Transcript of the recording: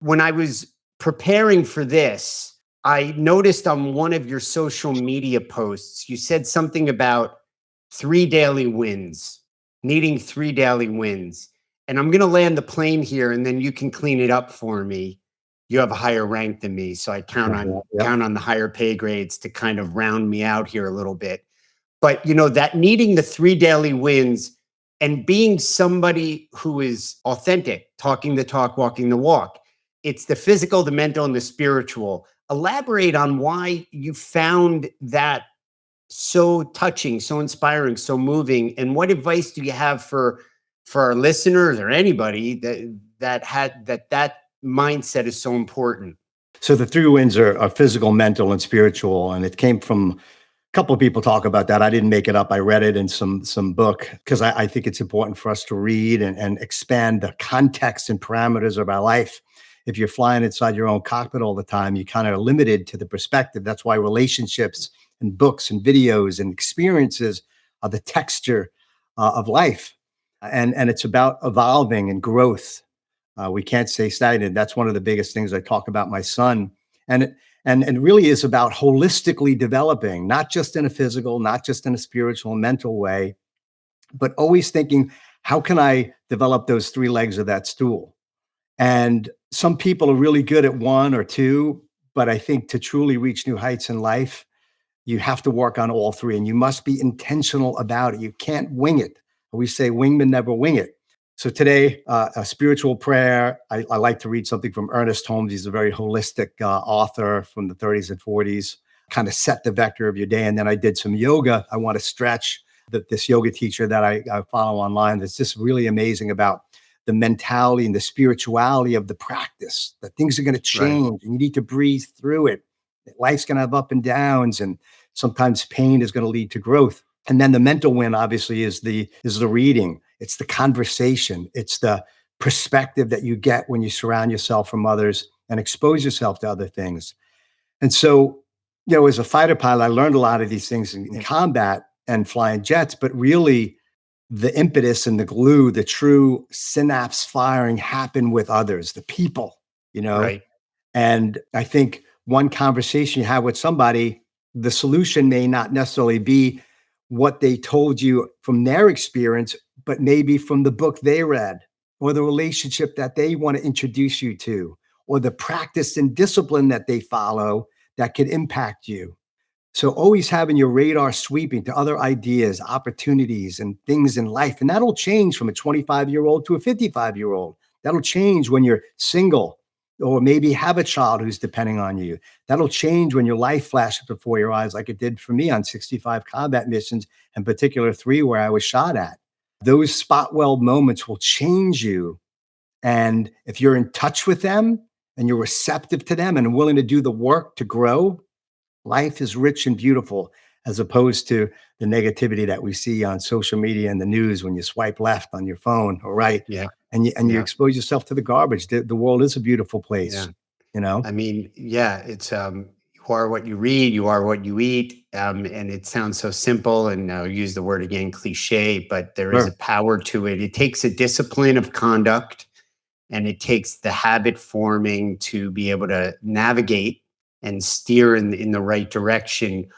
when I was preparing for this, I noticed on one of your social media posts, you said something about 3 daily wins, needing 3 daily wins. And I'm going to land the plane here and then you can clean it up for me. You have a higher rank than me, so I count on the higher pay grades to kind of round me out here a little bit. But that needing the 3 daily wins and being somebody who is authentic, talking the talk, walking the walk. It's the physical, the mental, and the spiritual. Elaborate on why you found that so touching, so inspiring, so moving, and what advice do you have for our listeners or anybody that mindset is so important? So the 3 wins are physical, mental, and spiritual, and it came from a couple of people talk about that. I didn't make it up. I read it in some book because I think it's important for us to read and expand the context and parameters of our life. If you're flying inside your own cockpit all the time, you kind of are limited to the perspective. That's why relationships and books and videos and experiences are the texture of life. And it's about evolving and growth. We can't stay stagnant. That's one of the biggest things I talk about my son. And it really is about holistically developing, not just in a physical, not just in a spiritual and mental way, but always thinking, how can I develop those 3 legs of that stool? And some people are really good at 1 or 2, but I think to truly reach new heights in life, you have to work on all 3 and you must be intentional about it. You can't wing it. We say wingmen never wing it. So today, a spiritual prayer. I like to read something from Ernest Holmes. He's a very holistic author from the 30s and 40s, kind of set the vector of your day. And then I did some yoga. I want to stretch this yoga teacher that I follow online. That's just really amazing about the mentality and the spirituality of the practice, that things are going to change and you need to breathe through it. Life's going to have up and downs, and sometimes pain is going to lead to growth. And then the mental win obviously is the reading. It's the conversation. It's the perspective that you get when you surround yourself from others and expose yourself to other things. And so, as a fighter pilot, I learned a lot of these things in combat and flying jets, but really the impetus and the glue, the true synapse firing happen with others, the people, Right. And I think one conversation you have with somebody, the solution may not necessarily be what they told you from their experience, but maybe from the book they read or the relationship that they want to introduce you to, or the practice and discipline that they follow that could impact you. So always having your radar sweeping to other ideas, opportunities, and things in life. And that'll change from a 25-year-old to a 55-year-old. That'll change when you're single or maybe have a child who's depending on you. That'll change when your life flashes before your eyes, like it did for me on 65 combat missions, in particular 3 where I was shot at. Those spot weld moments will change you. And if you're in touch with them and you're receptive to them and willing to do the work to grow, life is rich and beautiful, as opposed to the negativity that we see on social media and the news when you swipe left on your phone or right. Yeah. And you expose yourself to the garbage. The world is a beautiful place, I mean, it's you are what you read, you are what you eat. And it sounds so simple, and I'll use the word again, cliche, but there is a power to it. It takes a discipline of conduct, and it takes the habit forming to be able to navigate and steer in the right direction